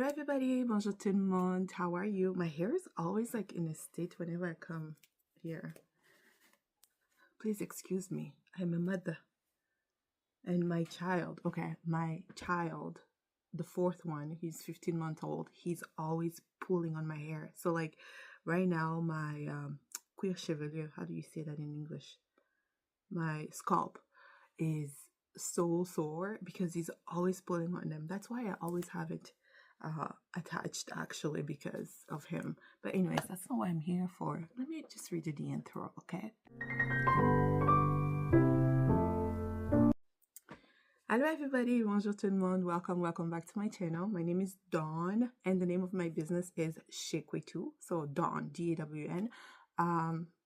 Hello everybody, bonjour tout le monde, how are you? My hair is always like in a state whenever I come here. Please excuse me, I'm a mother. And my child, the fourth one, he's 15 months old, he's always pulling on my hair. So like right now my cuir chevelu, how do you say that in English? My scalp is so sore because he's always pulling on them. That's why I always have it attached, actually, because of him. But anyways, that's not what I'm here for. Let me just read you the intro, okay? Hello everybody, bonjour tout le monde, welcome back to my channel. My name is Dawn and the name of my business is Kwetu, so Dawn, D-A-W-N.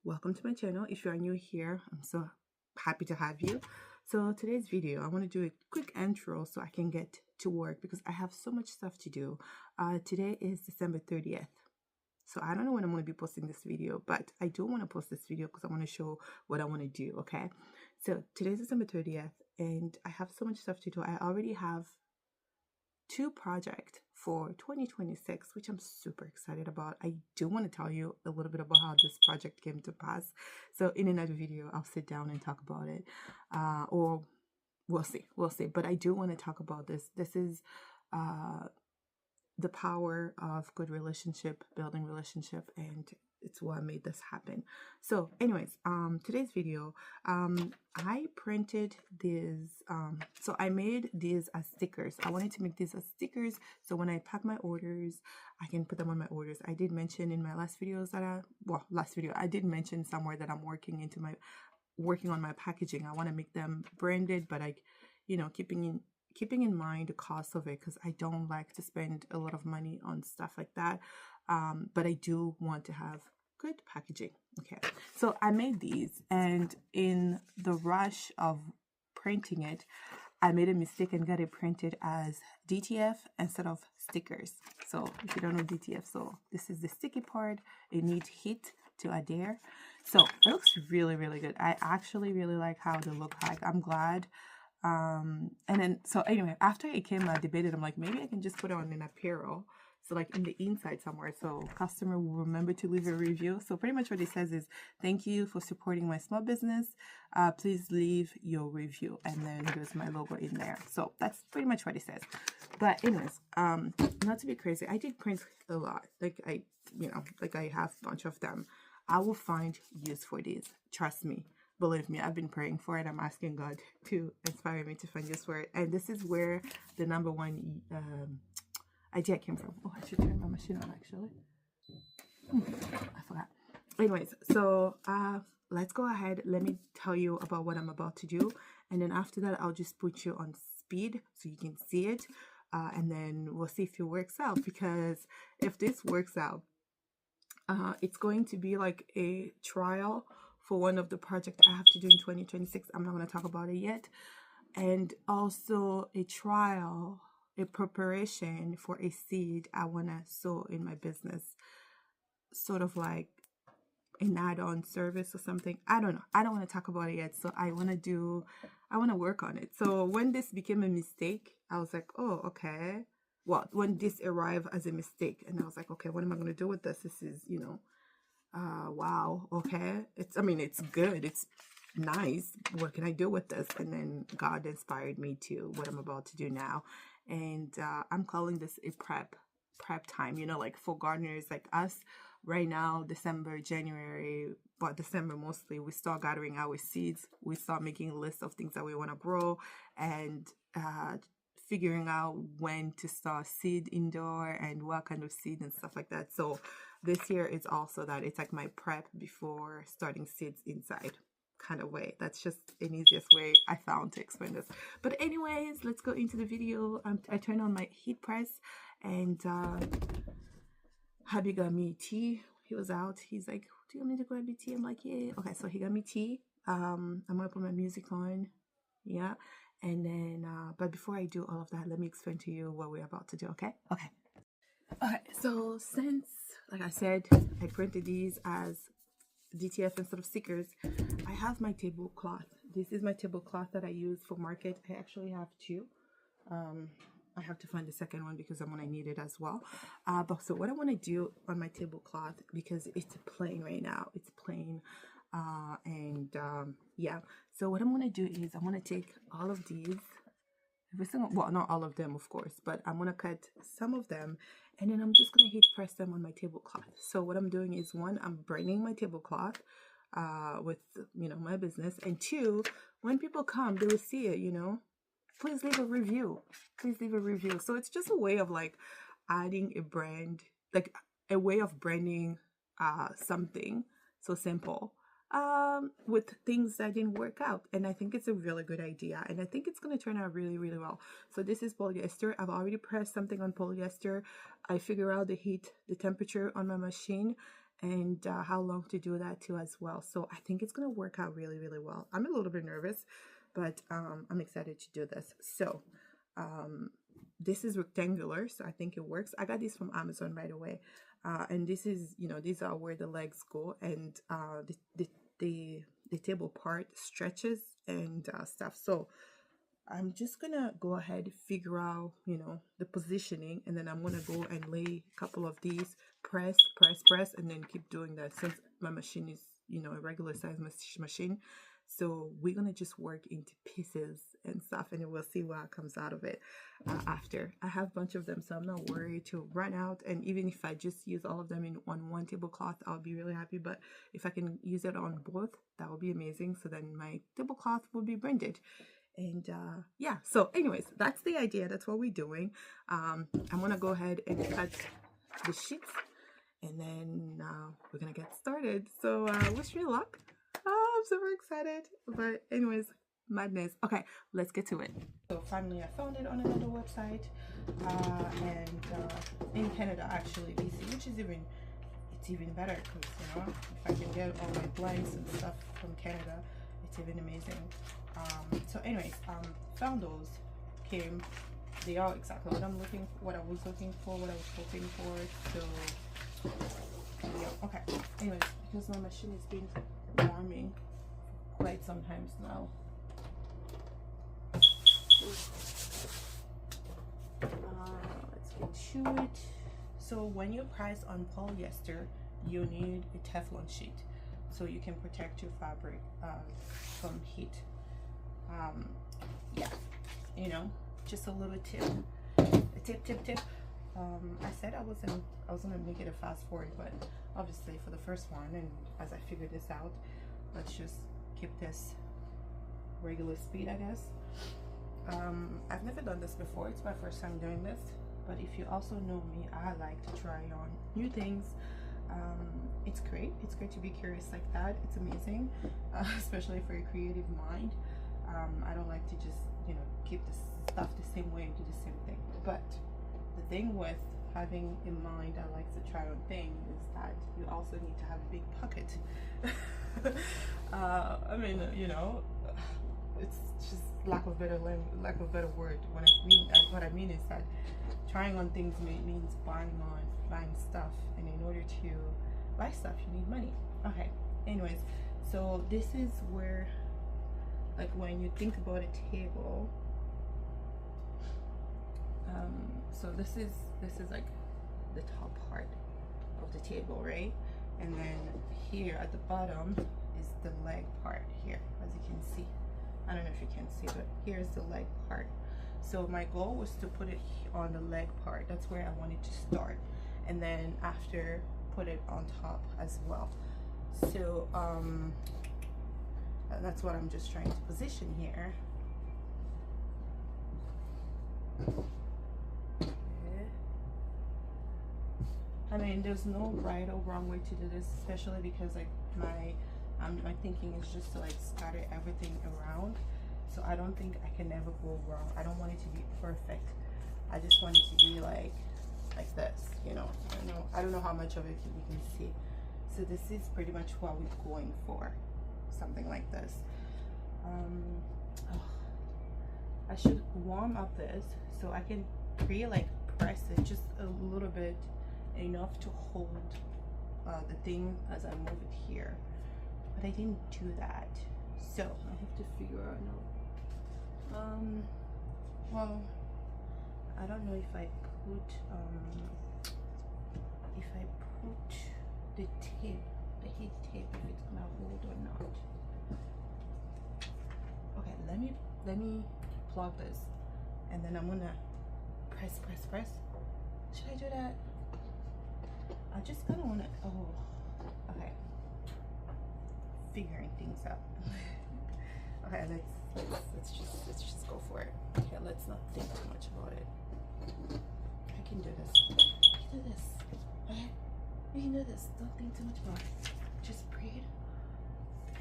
Welcome to my channel. If you are new here, I'm so happy to have you. So today's video, I want to do a quick intro so I can get to work because I have so much stuff to do. Today is December 30th. So I don't know when I'm going to be posting this video, but I do want to post this video because I want to show what I want to do, okay? So today's December 30th and I have so much stuff to do. I already have 2 projects for 2026, which I'm super excited about. I do want to tell you a little bit about how this project came to pass. So in another video, I'll sit down and talk about it, or we'll see. But I do want to talk about this. This is the power of good relationship, building relationship, and it's what made this happen. So anyways, today's video, I printed these, so I made these as stickers. I wanted to make these as stickers so when I pack my orders, I can put them on my orders. I did mention in my last videos that I did mention somewhere that I'm working on my packaging. I want to make them branded, but keeping in mind the cost of it, because I don't like to spend a lot of money on stuff like that. But I do want to have good packaging. Okay, so I made these, and in the rush of printing it, I made a mistake and got it printed as DTF instead of stickers. So if you don't know DTF, so this is the sticky part. It needs heat to adhere. So it looks really, really good. I actually really like how they look like. I'm glad. And then, so anyway, after it came, I debated, I'm like, maybe I can just put it on an apparel. So like in the inside somewhere, so customer will remember to leave a review. So pretty much what it says is, thank you for supporting my small business. Please leave your review. And then there's my logo in there. So that's pretty much what it says. But anyways, not to be crazy, I did print a lot. Like I have a bunch of them. I will find use for these. Trust me. Believe me, I've been praying for it. I'm asking God to inspire me to find use for it. And this is where the number one idea came from. Oh, I should turn my machine on, actually. I forgot. Anyways, so let's go ahead. Let me tell you about what I'm about to do. And then after that, I'll just put you on speed so you can see it. And then we'll see if it works out. Because if this works out, it's going to be like a trial for one of the projects I have to do in 2026. I'm not going to talk about it yet. And also a trial, a preparation for a seed I want to sow in my business. Sort of like an add-on service or something. I don't know. I don't want to talk about it yet. So I want to work on it. So when this became a mistake, I was like, oh, okay. Well, when this arrived as a mistake, and I was like, okay, what am I going to do with this? This is, wow, okay. It's good. It's nice. What can I do with this? And then God inspired me to what I'm about to do now. And I'm calling this a prep time, like for gardeners like us right now, December, January, but December mostly, we start gathering our seeds. We start making a list of things that we want to grow and figuring out when to start seed indoor and what kind of seed and stuff like that. So this year is also that it's like my prep before starting seeds inside kind of way. That's just an easiest way I found to explain this. But anyways, let's go into the video. I turned on my heat press and hubby got me tea. He was out. He's like, do you want me to grab me tea? I'm like, yeah. Okay, so he got me tea. I'm gonna put my music on. Yeah. And then, but before I do all of that, let me explain to you what we're about to do, okay? Okay. Okay, so since, like I said, I printed these as DTF instead of stickers, I have my tablecloth. This is my tablecloth that I use for market. I actually have 2. I have to find the second one because I'm gonna need it as well. But so what I want to do on my tablecloth, because it's plain right now, it's plain, yeah. So what I'm gonna do is I'm gonna take all of these, every single, well, not all of them, of course, but I'm gonna cut some of them, and then I'm just gonna heat press them on my tablecloth. So what I'm doing is, one, I'm branding my tablecloth with, you know, my business, and two, when people come, they will see it, you know. Please leave a review. Please leave a review. So it's just a way of like adding a brand, like a way of branding something so simple with things that didn't work out. And I think it's a really good idea, and I think it's going to turn out really, really well. So this is polyester. I've already pressed something on polyester. I figure out the heat, the temperature on my machine, and how long to do that too as well. So I think it's going to work out really, really well. I'm a little bit nervous, but I'm excited to do this. So this is rectangular, so I think it works. I got these from Amazon, by the way. And this is, you know, these are where the legs go, and the table part stretches and stuff. So I'm just gonna go ahead, figure out, you know, the positioning, and then I'm gonna go and lay a couple of these, press, and then keep doing that, since my machine is, you know, a regular size machine. So we're gonna just work into pieces and stuff, and then we'll see what comes out of it after. I have a bunch of them, so I'm not worried to run out. And even if I just use all of them on one tablecloth, I'll be really happy. But if I can use it on both, that would be amazing. So then my tablecloth will be branded. And yeah, so anyways, that's the idea. That's what we're doing. I'm gonna go ahead and cut the sheets, and then we're gonna get started. So wish me luck. I'm super excited. But anyways, madness. Okay, let's get to it. So finally I found it on another website, and in Canada, actually, BC, which is even better, because, you know, if I can get all my blanks and stuff from Canada, it's even amazing. So anyways, found those, came, they are exactly what I'm looking for, what I was looking for, what I was hoping for. So yeah, okay. Anyways, because my machine has been warming quite sometimes now. Let's get to it. So when you press on polyester, you need a Teflon sheet so you can protect your fabric from heat. Yeah, you know, just a little tip, tip. I said I was gonna make it a fast forward, but obviously for the first one, and as I figure this out, let's just keep this regular speed, I guess. I've never done this before. It's my first time doing this, but if you also know me, I like to try on new things. It's great to be curious like that. It's amazing, especially for a creative mind. I don't like to just, you know, keep this stuff the same way and do the same thing. But the thing with having in mind I like to try on things is that you also need to have a big pocket. I mean, you know, it's just lack of better word. What I mean is that trying on things means buying stuff, and in order to buy stuff, you need money. Okay. Anyways, so this is where, like, when you think about a table, so this is like the top part of the table, right? And then here at the bottom is the leg part here, as you can see. I don't know if you can see, but here's the leg part. So my goal was to put it on the leg part. That's where I wanted to start, and then after put it on top as well. So that's what I'm just trying to position here. I mean, there's no right or wrong way to do this, especially because like my thinking is just to like scatter everything around. So I don't think I can ever go wrong. I don't want it to be perfect. I just want it to be like this, you know. I don't know how much of it you can see. So this is pretty much what we're going for, something like this. I should warm up this so I can really like press it just a little bit, enough to hold the thing as I move it here, but I didn't do that, so I have to figure out. Well, I don't know if I put the tape, the heat tape, if it's gonna hold or not. Okay, let me plug this, and then I'm gonna press. Should I do that? I just kind of want to. Oh, okay. Figuring things out. Okay, let's just go for it. Okay, let's not think too much about it. I can do this. I can do this. Okay, we can do this. Don't think too much about it. Just breathe,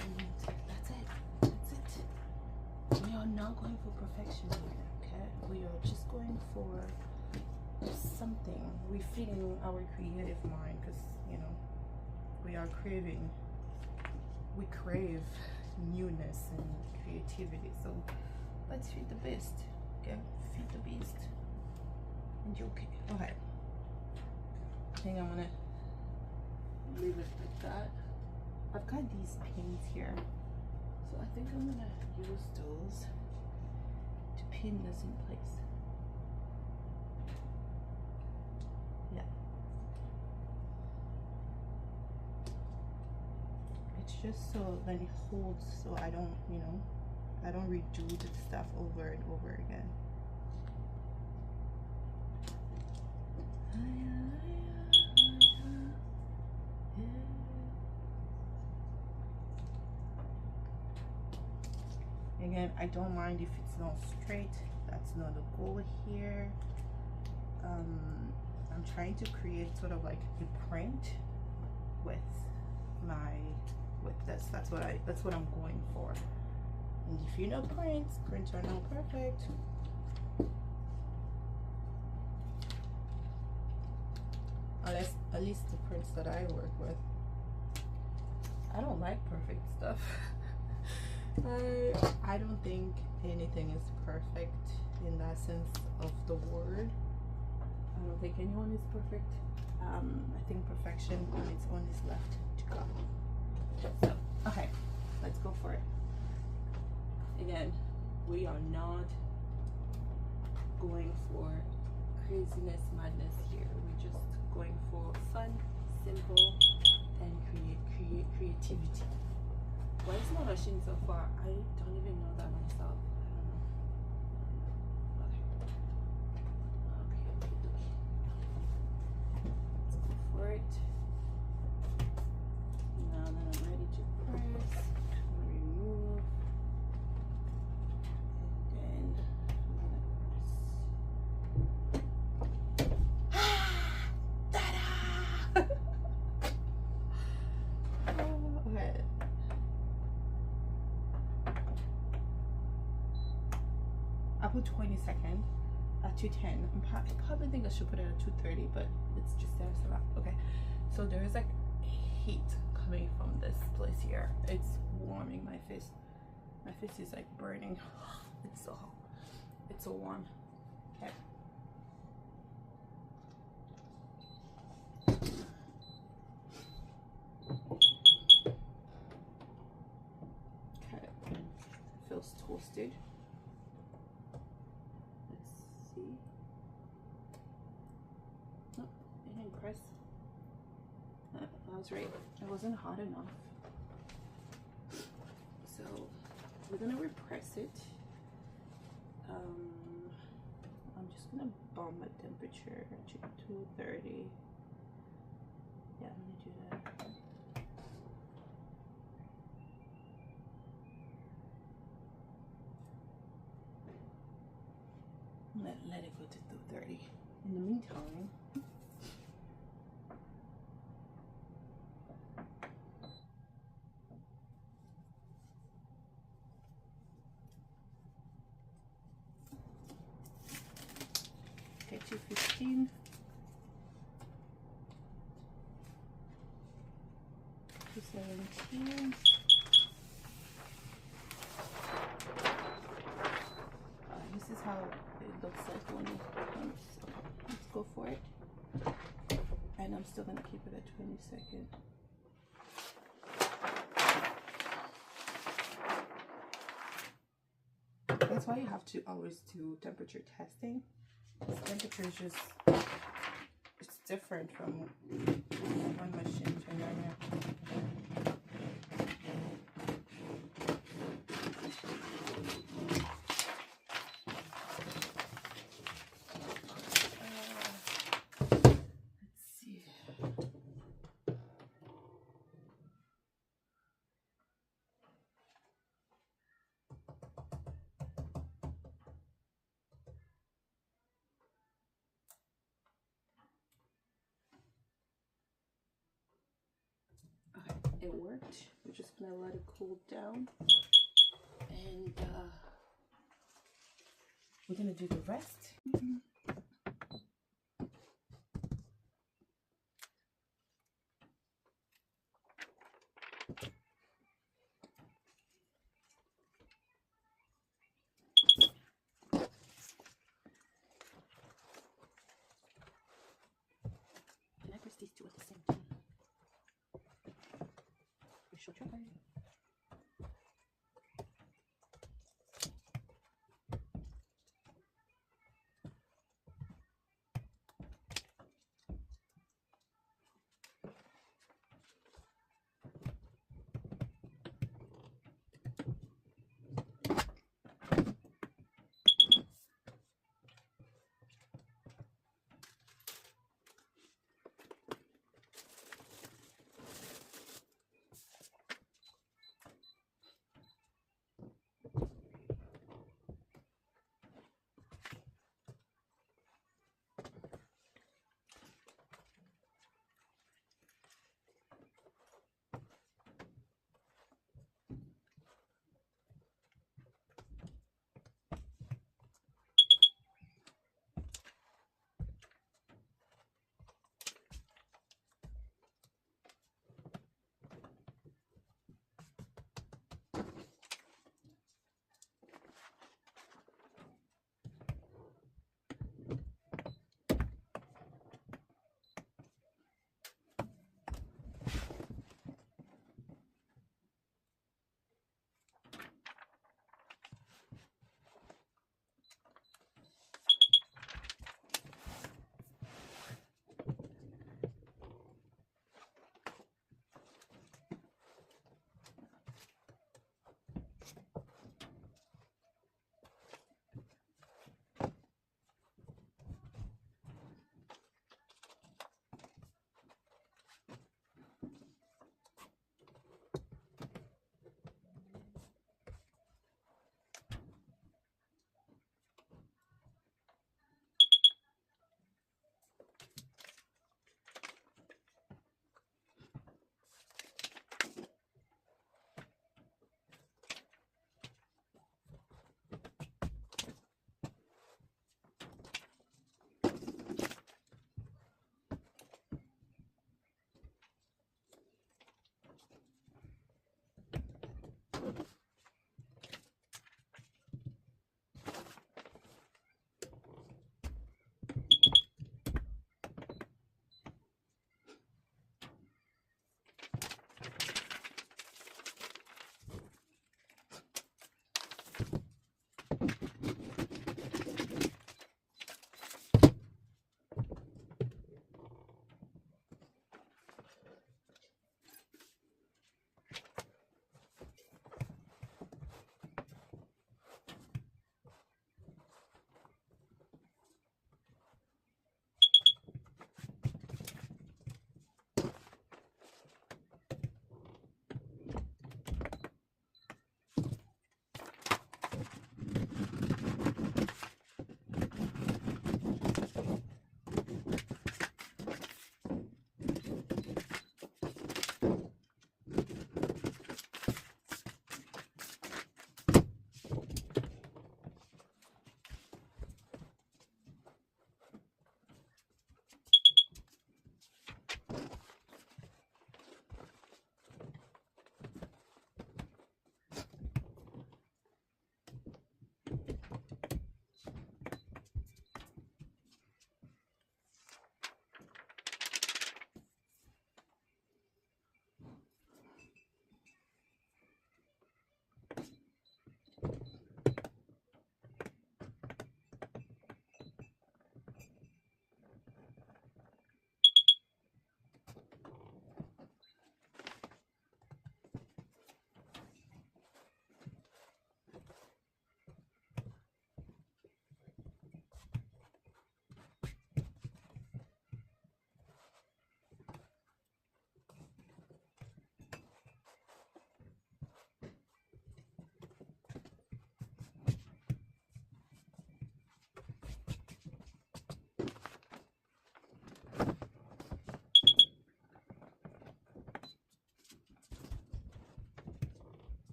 and that's it. That's it. We are not going for perfection here. Okay, we are just going for something. We're feeding our creative mind, because you know we are craving. We crave newness and creativity, so let's feed the beast. Okay, feed the beast. And you okay? Okay, I think I'm gonna leave it like that. I've got these pins here, so I think I'm gonna use those to pin this in place. Yeah, it's just so that it holds, so I don't, you know, I don't redo the stuff over and over again. Again, I don't mind if it's not straight. That's not the goal here. I'm trying to create sort of like a print with this. That's what I'm going for. And if you know prints are not perfect. Unless, at least the prints that I work with. I don't like perfect stuff. I don't think anything is perfect in that sense of the word. I don't think anyone is perfect. I think perfection on its own is left to go. So, okay, let's go for it. Again, we are not going for craziness, madness here. We're just going for fun, simple, and creativity. Why it's not rushing so far? I don't even know that myself. I don't know. Okay. Let's go for it. Now that I'm ready to press, remove, and then I'm gonna press. Okay. I put 20 seconds at 210. I probably think I should put it at 230, but it's just there. So okay, so there is like heat coming from this place here. It's warming my face. My face is like burning. It's so hot. It's so warm. Okay. Okay. Feels toasted. Press. I was right. It wasn't hot enough. So we're gonna repress it. I'm just gonna bump my temperature to 230. Yeah, I'm gonna do that. Let it go to 230. In the meantime, okay, 215. 217. This is how it looks like when it comes. Let's go for it. And I'm still gonna keep it at 20 seconds. That's why you have to always do temperature testing, This temperature is just, it's different from one machine to another. It worked. We're just gonna let it cool down, and we're gonna do the rest. Can I press these two at the same time? I should try.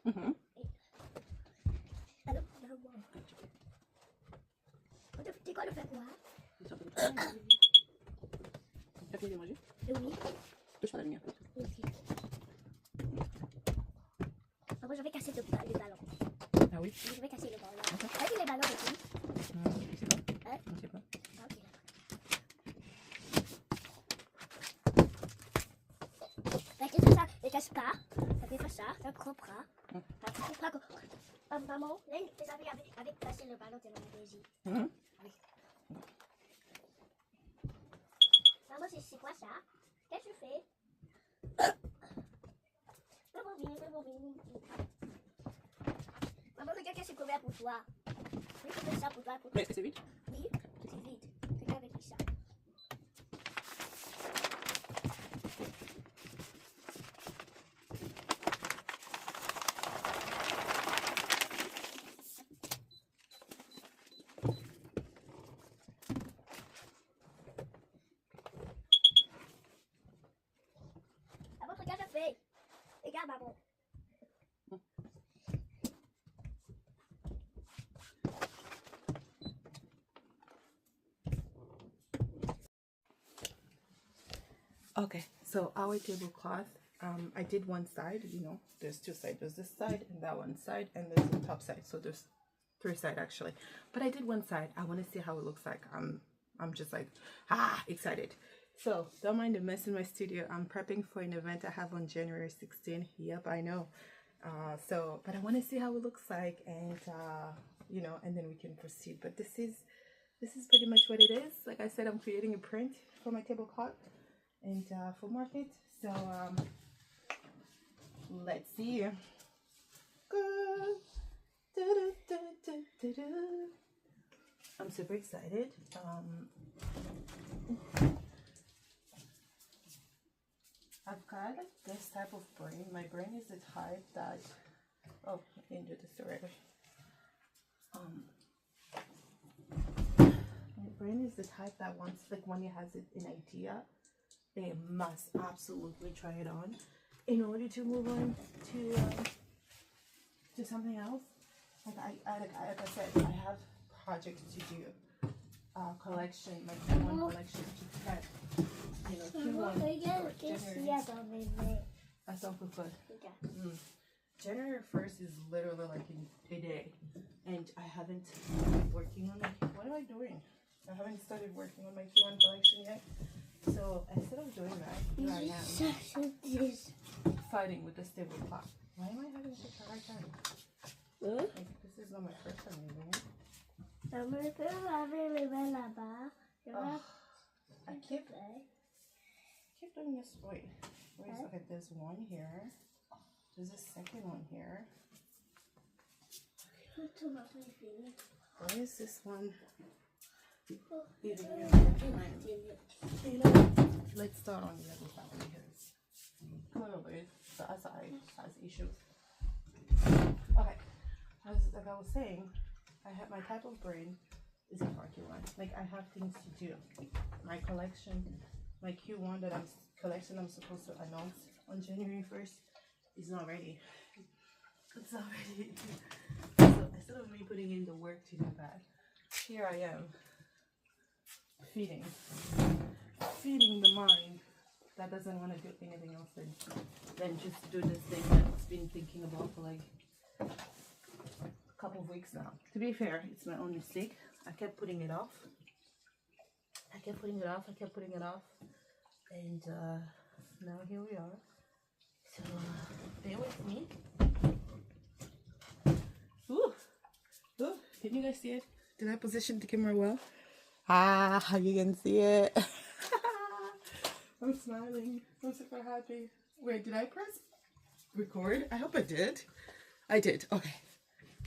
Alors, tu quoi le faire quoi? T'as fini de manger? Oui. Touche pas la lumière. Ok. Après, je vais casser le ballon. Ah oui? Je vais casser le ballon. Est-ce que les ballons aussi? Je sais pas. Hein? Je sais pas. Ah, ok. Parce que ça ne casse pas. Ça fait pas ça. Ça coupera. Ça coupera. Maman, les amis avaient cassé le ballon de la maison. Oui. Maman, c'est quoi ça? Qu'est-ce que tu fais? Maman, regarde qu'est-ce que c'est couvert pour toi. Oui, je fais ça pour toi. Mais est-ce que c'est vide? Oui, c'est vide. Regarde avec ça. Maman, regarde, je fais. Regarde, maman. Okay, so our tablecloth, I did one side, you know, there's two sides. There's this side and that one side, and there's the top side. So there's three sides actually. But I did one side. I want to see how it looks like. I'm just like, excited. So don't mind the mess in my studio. I'm prepping for an event I have on January 16th. Yep, I know. But I want to see how it looks like, and you know, and then we can proceed. But this is pretty much what it is. Like I said, I'm creating a print for my tablecloth and for market. So let's see. I'm super excited. I've got this type of brain. My brain is the type that, oh, I didn't do this already. My brain is the type that wants, like when it has an idea, they must absolutely try it on in order to move on to something else. Like I said, I have projects to do, collection, like one collection to cut, you know, Q1 or January. That's not good. January 1st is literally like in a day, and I haven't started working on my, what am I doing? I haven't started working on my Q1 collection yet. So instead of doing that, here I am fighting with this tablecloth. Why am I having such a hard time? Like, this is not my first time using it. I keep doing this. Wait, okay, there's one here. There's a second one here. Where is this one? You know, let's start on the other side because clearly the other side has issues. Okay, like I was saying, I have my type of brain is a parking lot. Like I have things to do. My collection, my Q1 that I'm supposed to announce on January 1st is not ready. It's not ready. So instead of me putting in the work to do that, here I am feeding the mind that doesn't want to do anything else than just do this thing that it's been thinking about for like a couple of weeks now. To be fair, it's my own mistake. I kept putting it off. And now here we are. So bear with me. Ooh, can you guys see it? Did I position the camera well? You can see it. I'm smiling. I'm super happy. Wait, did I press record? I hope I did. I did. Okay.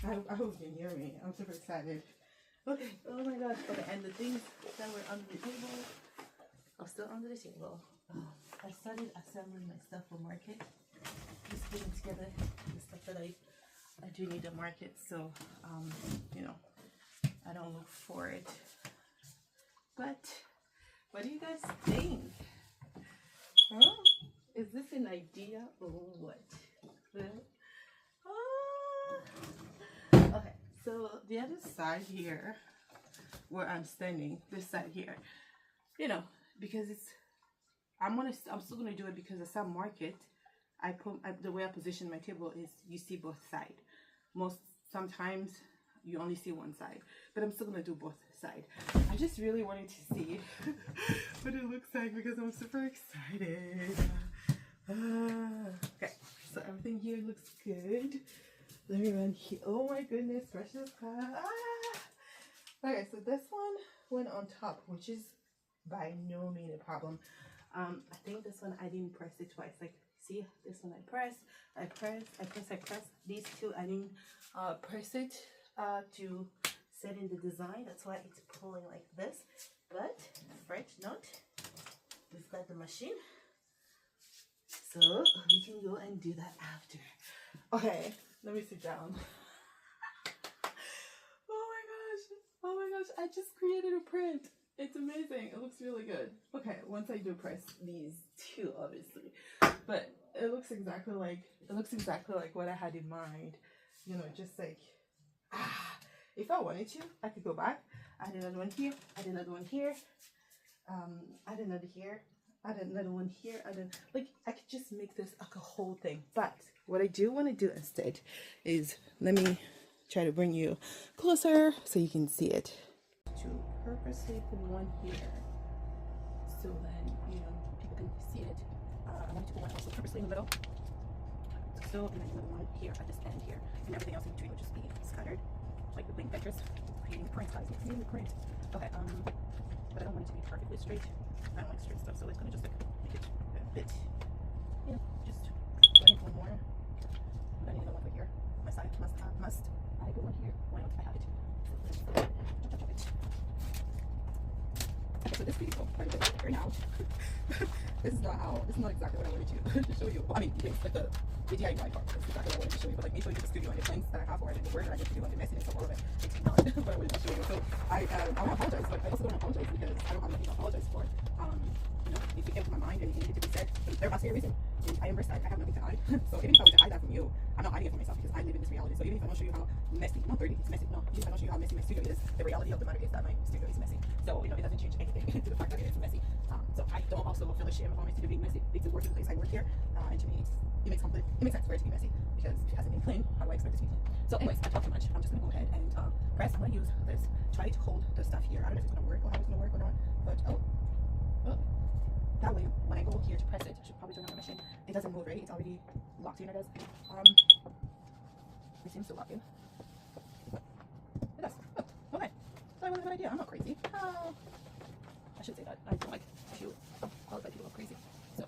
I hope you can hear me. I'm super excited. Okay. Oh my god. Okay, and the things that were under the table are still under the table. I started assembling my stuff for market. Just putting together the stuff that I do need to market. So, you know, I don't look for it. But what do you guys think? Huh? Is this an idea or what? Okay, so the other side here, where I'm standing, this side here, you know, because it's, I'm still gonna do it because at some market, the way I position my table is you see both sides. Sometimes you only see one side, but I'm still gonna do both sides. I just really wanted to see what it looks like because I'm super excited. Okay, so everything here looks good. Let me run here. Oh my goodness, precious class. Okay, so this one went on top, which is by no means a problem. I think this one I didn't press it twice. Like, see, this one I press. These two I didn't press it to set in the design. That's why it's pulling like this. But French note, we've got the machine, so we can go and do that after. Okay, let me sit down. Oh my gosh, I just created a print. It's amazing. It looks really good. Okay, once I do press these two, obviously, but it looks exactly like what I had in mind. You know, just like, if I wanted to, I could go back, add another one here, add another one here, add another here, add another one here, like, I could just make this like a whole thing. But what I do want to do instead is, let me try to bring you closer so you can see it. To purposely put one here, so then, you know, people can see it. I wanted to put one also purposely in the middle. So, and then another one here at this end here, and everything else in between would just be scattered, like the blank vectors, creating the print size, creating the print. Okay, but I don't want it to be perfectly straight. I don't like straight stuff, so it's gonna just like make it a bit, you know, just running one more. I need another one over here. My side must. I put one here. Why not? I have it. Chop it. Okay, so this video quite a bit turned out. This is not exactly what I wanted to show you. Well, I mean, things like the DIY part. That's exactly what I wanted to show you. But like me showing you the studio and the plans that I have, or I did the work, I did do like the messiness of all of it. It's not what I wanted to show you. So I apologize, but I also don't apologize because I don't have nothing to apologize for. You know, if it came to my mind and it needed to be said, there must be a reason. And I embrace that. I have nothing to hide. So even if I were to hide that from you, I'm not hiding it from myself because I live in this reality. So even if I don't show you how messy, not dirty, it's messy. No, even if I don't show you how messy my studio is, the reality of the matter is that my studio is messy. So, you know, it doesn't change anything to the fact that it is messy. So I don't also feel ashamed of my studio being messy. It's a working place. I work here, and to me, it makes sense for it to be messy because if it hasn't been clean, how do I expect it to be clean? So, anyways, I talked too much. I'm just gonna go ahead and press. I'm gonna use this. Try to hold the stuff here. I don't know if it's gonna work or how it's gonna work or not, but that way, when I go here to press it, I should probably turn on the machine. It doesn't move, right? It's already locked in. It does. It seems to lock in. It does. Oh, okay. So that was a good idea. I'm not crazy. I should say that. I don't like to qualify people are crazy. So,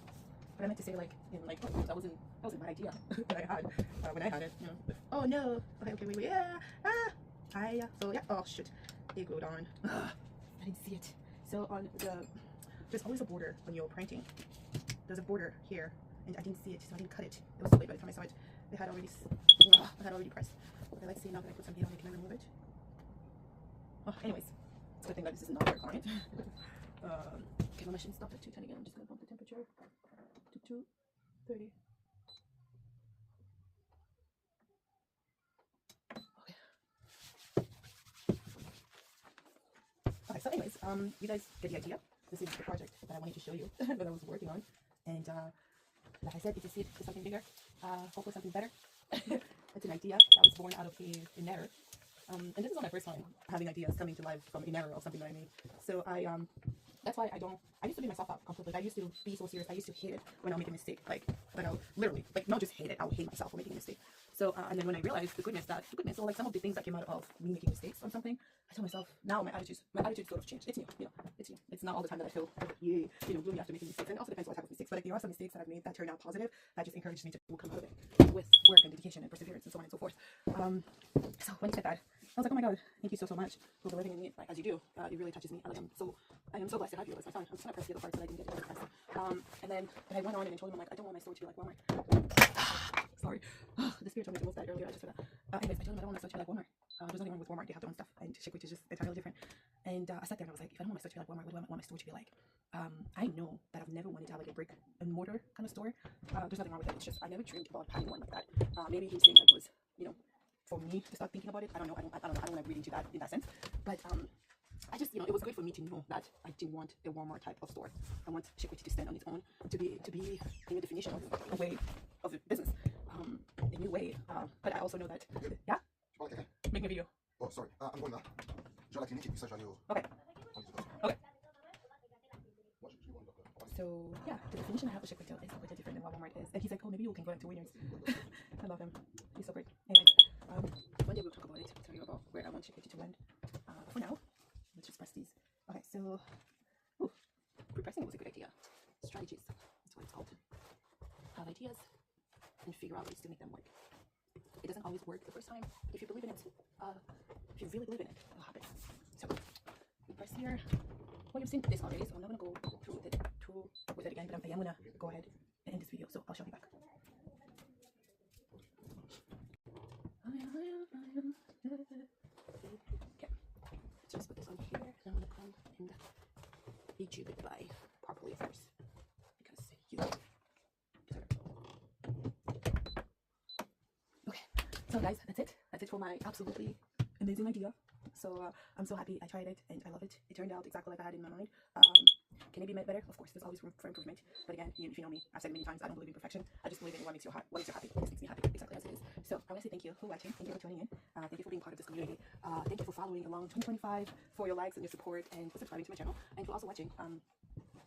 but I meant to say like in like that wasn't my idea that I had when I had it. You know. Oh no. Okay. Wait. Yeah. So yeah. Oh shoot. It glued on. I didn't see it. So on there's always a border when you're printing. There's a border here, and I didn't see it, so I didn't cut it. It was too late by the time I saw it. I had already pressed. Okay, let's see now that I put some heat on it. Can I remove it? Oh, anyways, it's a good thing that this is not your client. Okay, my machine stopped at 210 again. I'm just gonna bump the temperature to 230. Okay, so anyways, you guys get the idea. This is the project that I wanted to show you that I was working on, and like I said, it's a seed to something bigger, hopefully something better. It's an idea that was born out of an error, and this is not my first time having ideas coming to life from an error of something that I made. So that's why I used to beat myself up completely. I used to be so serious. I used to hate it when I'll make a mistake. Like I'll literally, like, not just hate it, I'll hate myself for making a mistake. So, and then when I realized the goodness, so like some of the things that came out of me making mistakes on something, I told myself, now my attitude sort of changed. It's new, you know, it's new. It's not all the time that I feel, you know, gloomy after making mistakes. And it also depends on what type of mistakes. But like, there are some mistakes that I've made that turn out positive, that just encouraged me to come out of it with work and dedication and perseverance and so on and so forth. So when you said that, I was like, oh my God, thank you so much for believing in me, like, as you do. It really touches me. I am so blessed to have you as my son. I'm just gonna press the other parts that I didn't get to press. And then I went on and I told him, I'm like, I don't want my story to be like Walmart. Sorry, the spirit told me to move that earlier. I just heard that. Anyways, I told him I don't want my story to be like Walmart. There's nothing wrong with Walmart. They have their own stuff, and Kwetu is just entirely different. And I sat there and I was like, if I don't want my story to be like Walmart, what do I want my store to be like? I know that I've never wanted to have like a brick and mortar kind of store. There's nothing wrong with it. It's just I never dreamed about having one like that. Maybe he was saying I was, you know, for me to start thinking about it. I don't know. I don't want to read into that in that sense. But I just, it was good for me to know that I didn't want a Walmart type of store. I want Kwetu to stand on its own, to be a new definition of a way of a business, a new way. But I also know that, yeah. Okay. Make a video. Oh, sorry. I'm going now. Okay. Okay. So yeah, the definition I have for Kwetu is completely different than what Walmart is. And he's like, oh, maybe you can go into Winners. I love him. He's so great. Anyways, one day we'll talk about it, tell you about where I want Kwetu to land. For now, let's just press these. Okay, so pre-pressing was a good idea. Strategies, that's what it's called. Have ideas and figure out ways to make them work. It doesn't always work the first time. If you believe in it, if you really believe in it, it'll happen. So we press here. Well, you've seen this already, so I'm not gonna go through with it again, but I am gonna go ahead and end this video, so I'll show you back. Okay, let's just put this on here, and I'm gonna come and bid you goodbye properly first, because you deserve it. Okay, so guys, that's it for my absolutely amazing idea. So I'm so happy I tried it and I love it. It turned out exactly like I had in my mind. Can it be made better? Of course, there's always room for improvement. But again, if you know me, I've said it many times, I don't believe in perfection. I just believe in what makes you happy. What makes you happy? What makes me happy? Exactly as it is. So I want to say thank you for watching. Thank you for tuning in. Thank you for being part of this community. Thank you for following along 2025, for your likes and your support, and for subscribing to my channel, and for also watching.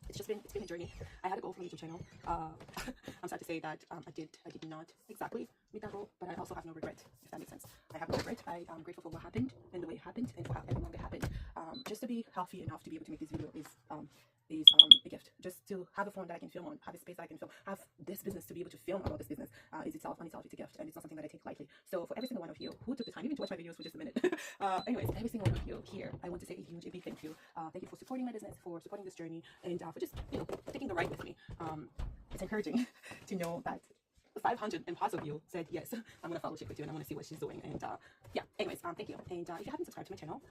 It's been a journey. I had a goal for my YouTube channel. I'm sad to say that I did not exactly meet that goal, but I also have no regret, if that makes sense. I have no regret. I am grateful for what happened and the way it happened and for how long it happened. Just to be healthy enough to be able to make this video is a gift. Just to have a phone that I can film on, have a space that I can film, have this business to be able to film about this business is itself it's a gift, and it's not something that I take lightly. So for every single one of you who took the time even to watch my videos for just a minute, anyways, every single one of you here, I want to say a big thank you. Thank you for supporting my business, for supporting this journey, and for just taking the ride with me. It's encouraging to know that 500 and plus of you said yes, I'm gonna follow Kwetu and I'm gonna see what she's doing. And yeah, anyways, thank you. And if you haven't subscribed to my channel,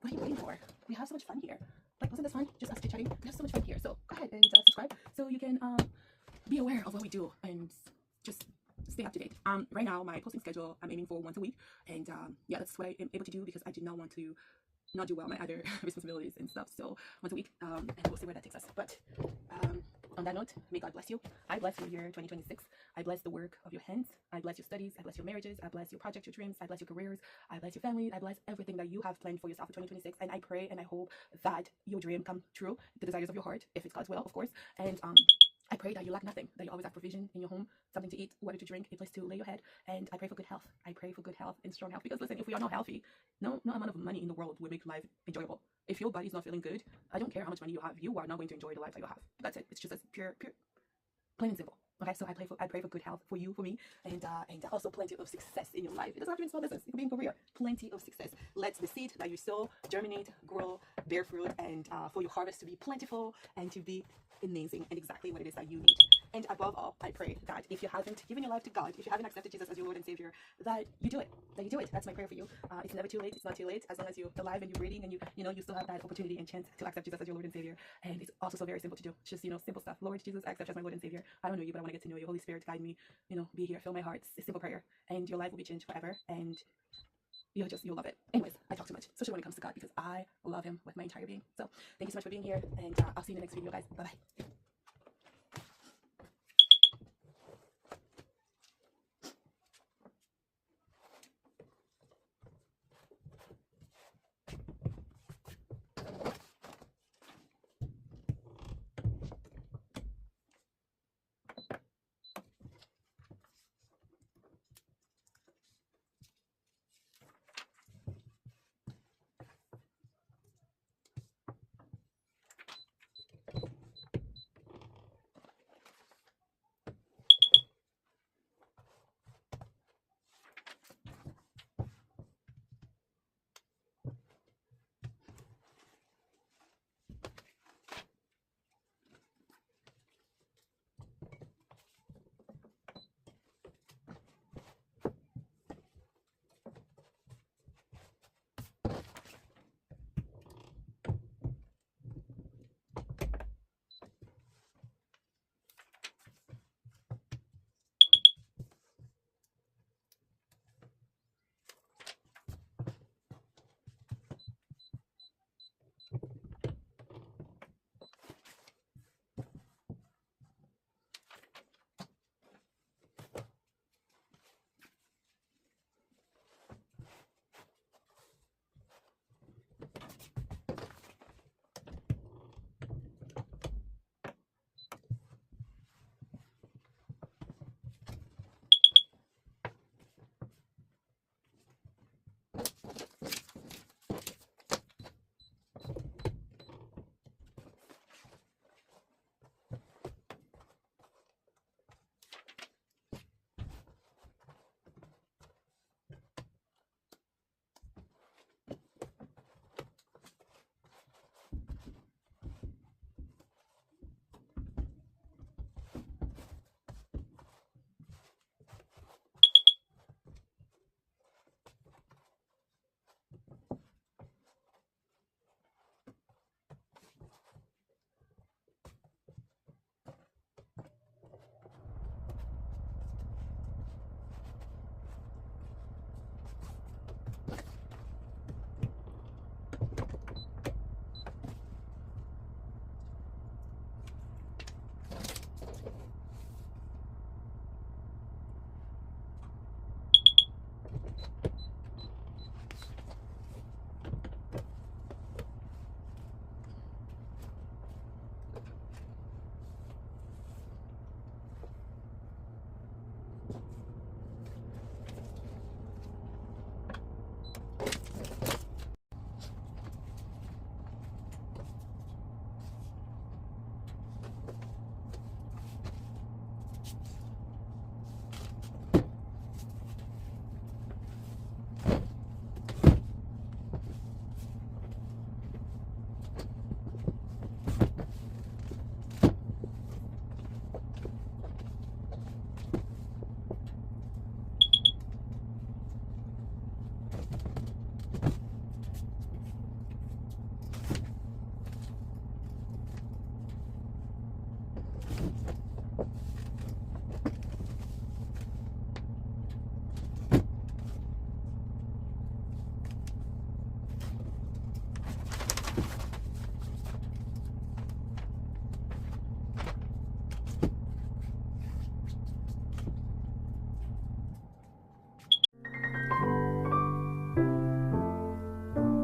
what are you waiting for? We have so much fun here. Like, wasn't this fun? Just us chit-chatting. We have so much fun here. So go ahead and subscribe so you can be aware of what we do and just stay up to date. Right now, my posting schedule, I'm aiming for once a week. And yeah, that's what I am able to do because I did not want to not do well my other responsibilities and stuff. So once a week, and we'll see where that takes us. But on that note, may God bless you. I bless your year 2026. I bless the work of your hands. I bless your studies. I bless your marriages. I bless your projects, your dreams. I bless your careers. I bless your family. I bless everything that you have planned for yourself for 2026. And I pray and I hope that your dream come true, the desires of your heart, if it's God's will, of course. And I pray that you lack nothing, that you always have provision in your home, something to eat, water to drink, a place to lay your head. And I pray for good health. I pray for good health and strong health. Because listen, if we are not healthy, no amount of money in the world will make life enjoyable. If your body is not feeling good, I don't care how much money you have, you are not going to enjoy the life that you have. That's it. It's just as pure, plain and simple. Okay, so I pray for good health for you, for me, and also plenty of success in your life. It doesn't have to be in small business. It could be in career. Plenty of success. Let the seed that you sow germinate, grow, bear fruit, and for your harvest to be plentiful and to be amazing and exactly what it is that you need. And above all, I pray that if you haven't given your life to God, if you haven't accepted Jesus as your Lord and Savior, that you do it. That's my prayer for you. It's never too late. It's not too late. As long as you're alive and you're breathing and you still have that opportunity and chance to accept Jesus as your Lord and Savior. And it's also so very simple to do. It's just, simple stuff. Lord Jesus, I accept you as my Lord and Savior. I don't know you, but I want to get to know you. Holy Spirit, guide me. Be here, fill my heart. It's a simple prayer. And your life will be changed forever. And you'll love it. Anyways, I talk too much, especially when it comes to God, because I love him with my entire being. So thank you so much for being here. And I'll see you in the next video, guys. Bye-bye.